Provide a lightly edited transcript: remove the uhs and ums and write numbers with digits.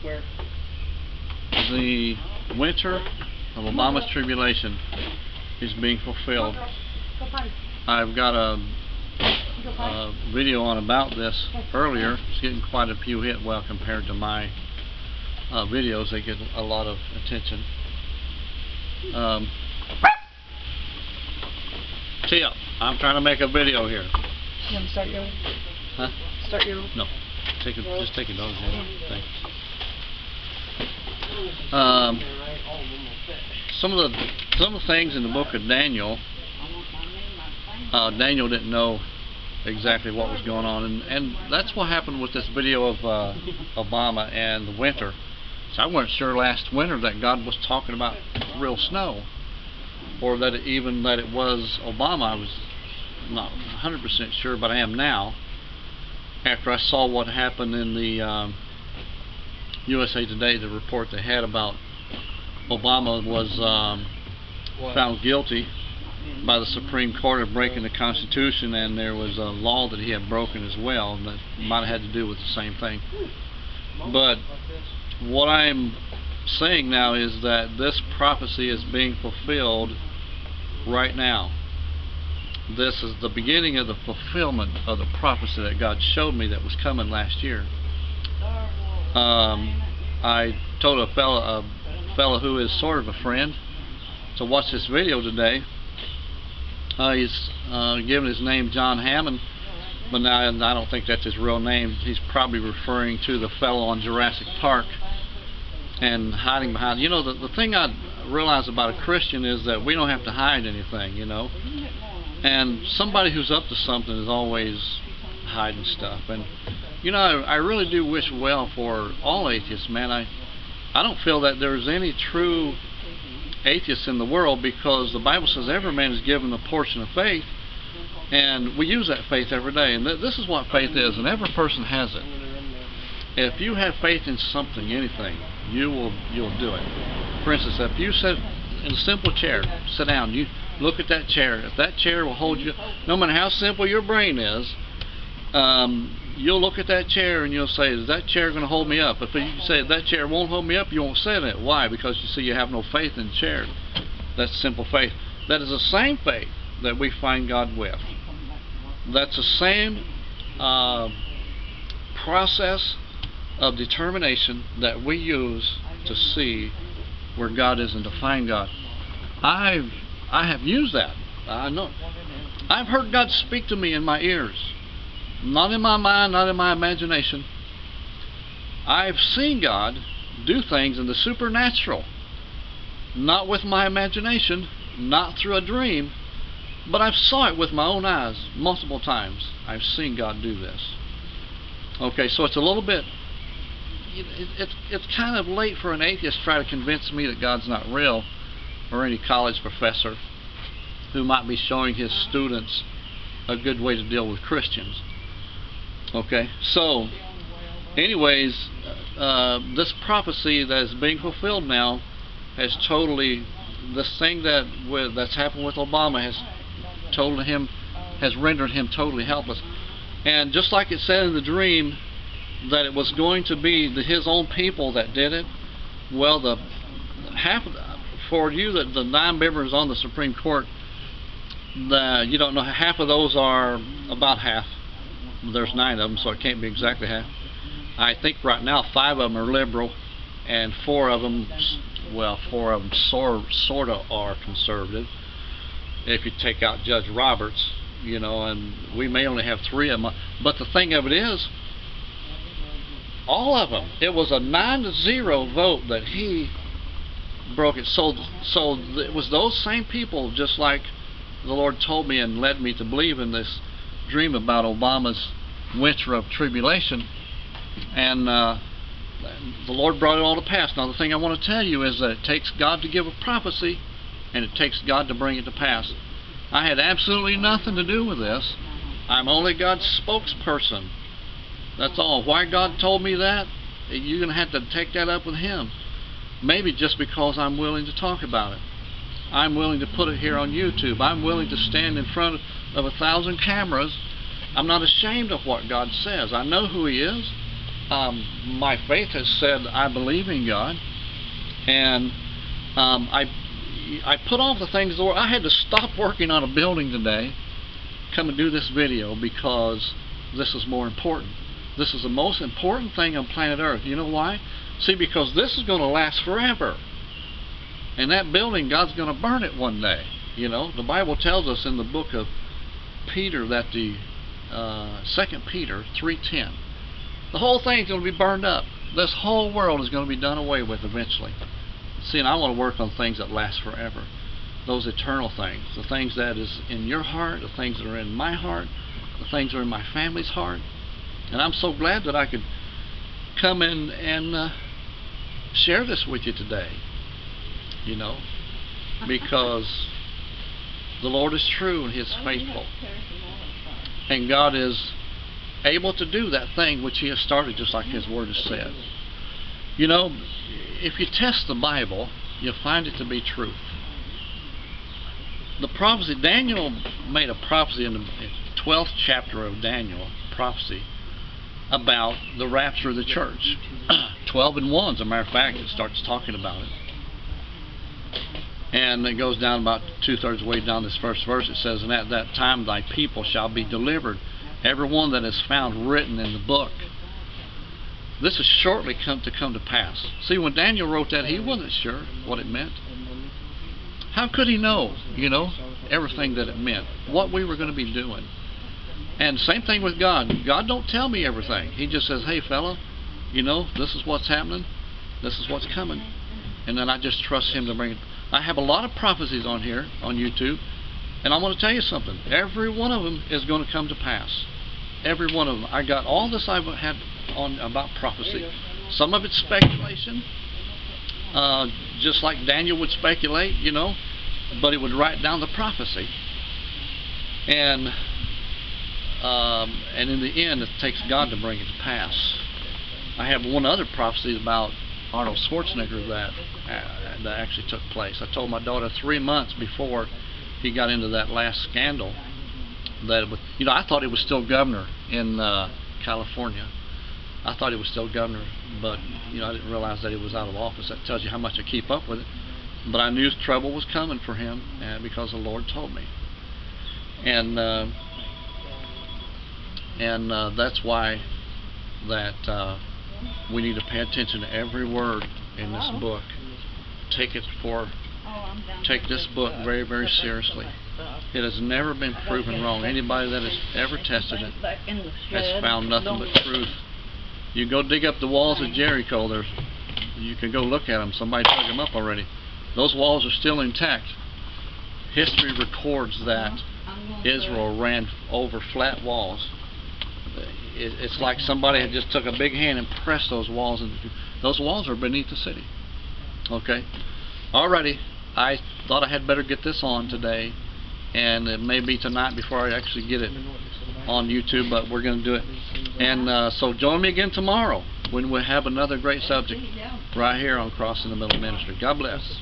Where? The winter of Obama's tribulation is being fulfilled. I've got a video on about this earlier. It's getting quite a few hits. Well, compared to my videos, they get a lot of attention. Tia, I'm trying to make a video here. You want to start your own? Huh? Start your own? No. Just take a dog. Thanks. Some of the things in the book of Daniel, Daniel didn't know exactly what was going on, and that's what happened with this video of Obama and the winter. So I wasn't sure last winter that God was talking about real snow, or that it was Obama. I was not 100% sure, but I am now, after I saw what happened in the USA Today, the report they had about Obama was found guilty by the Supreme Court of breaking the Constitution, and there was a law that he had broken as well that might have had to do with the same thing. But what I'm saying now is that this prophecy is being fulfilled right now. This is the beginning of the fulfillment of the prophecy that God showed me that was coming last year. I told a fellow who is sort of a friend to watch this video today. He's given his name John Hammond, but now I don't think that's his real name. He's probably referring to the fellow on Jurassic Park and hiding behind. You know, the thing I realize about a Christian is that we don't have to hide anything, you know. And somebody who's up to something is always hiding stuff. And you know, I really do wish well for all atheists, man. I don't feel that there's any true atheists in the world, because the Bible says every man is given a portion of faith, and we use that faith every day. And this is what faith is, and every person has it. If you have faith in something, anything, you'll do it. For instance, if you sit in a simple chair, sit down, you look at that chair. If that chair will hold you, no matter how simple your brain is, you'll look at that chair and you'll say, is that chair going to hold me up? If you say that chair won't hold me up, you won't sit in it. Why? Because you see you have no faith in the chair. That's simple faith. That is the same faith that we find God with. That's the same process of determination that we use to see where God is and to find God. I have used that. I know. I've heard God speak to me in my ears. Not in my mind, not in my imagination. I've seen God do things in the supernatural. Not with my imagination, not through a dream, but I've saw it with my own eyes multiple times. I've seen God do this. Okay, so it's a little bit, it's kind of late for an atheist to try to convince me that God's not real, or any college professor who might be showing his students a good way to deal with Christians. Okay, so anyways, this prophecy that is being fulfilled now has totally, this thing that's happened with Obama has rendered him totally helpless. And just like it said in the dream that it was going to be his own people that did it, well, for you, the 9 members on the Supreme Court, you don't know, half of those are, about half. There's 9 of them, so it can't be exactly half. I think right now 5 of them are liberal, and 4 of them, well, 4 of them sort of are conservative. If you take out Judge Roberts, you know, and we may only have 3 of them. But the thing of it is, all of them, it was a 9-0 vote that he broke it. So it was those same people, just like the Lord told me and led me to believe in this dream about Obama's winter of tribulation, and the Lord brought it all to pass. Now the thing I want to tell you is that it takes God to give a prophecy, and it takes God to bring it to pass. I had absolutely nothing to do with this. I'm only God's spokesperson. That's all. Why God told me that, you're going to have to take that up with Him. Maybe just because I'm willing to talk about it. I'm willing to put it here on YouTube. I'm willing to stand in front of 1,000 cameras. I'm not ashamed of what God says. I know who He is. my faith has said I believe in God, and I put off the things that I had to stop working on a building today, come and do this video, because this is more important. This is the most important thing on planet Earth. You know why? See, because this is going to last forever. And that building, God's going to burn it one day. You know, the Bible tells us in the book of Peter that the 2 Peter 3:10, the whole thing's going to be burned up. This whole world is going to be done away with eventually. See, and I want to work on things that last forever. Those eternal things, the things that is in your heart, the things that are in my heart, the things that are in my family's heart. And I'm so glad that I could come in and share this with you today. You know, because the Lord is true and He is faithful, and God is able to do that thing which He has started, just like His Word has said. You know, if you test the Bible, you'll find it to be truth. The prophecy, Daniel made a prophecy in the 12th chapter of Daniel, prophecy about the rapture of the church. 12:1, as a matter of fact, it starts talking about it. And it goes down about 2/3 way down this first verse. It says, "And at that time thy people shall be delivered, every one that is found written in the book." This is shortly come to pass. See, when Daniel wrote that, he wasn't sure what it meant. How could he know, you know, everything that it meant, what we were going to be doing? And same thing with God. God don't tell me everything. He just says, "Hey, fella, you know, this is what's happening. This is what's coming." And then I just trust Him to bring it. I have a lot of prophecies on here, on YouTube, and I want to tell you something. Every one of them is going to come to pass. Every one of them. I got all this I've had on about prophecy. Some of it's speculation, just like Daniel would speculate, you know, but he would write down the prophecy. And in the end, it takes God to bring it to pass. I have one other prophecy about Arnold Schwarzenegger that actually took place. I told my daughter 3 months before he got into that last scandal that it was, you know, I thought he was still governor in California. I thought he was still governor, but you know, I didn't realize that he was out of office. That tells you how much I keep up with it. But I knew trouble was coming for him, because the Lord told me. And that's why that we need to pay attention to every word in this book. Take this book very, very seriously. It has never been proven wrong. Anybody that has ever tested it has found nothing but truth. You go dig up the walls of Jericho. You can go look at them. Somebody dug them up already. Those walls are still intact. History records that Israel ran over flat walls. It's like somebody had just took a big hand and pressed those walls. Those walls are beneath the city. Okay? Alrighty. I thought I had better get this on today, and it may be tonight before I actually get it on YouTube, but we're going to do it. And so join me again tomorrow when we have another great subject right here on Crossing the Middle Ministry. God bless.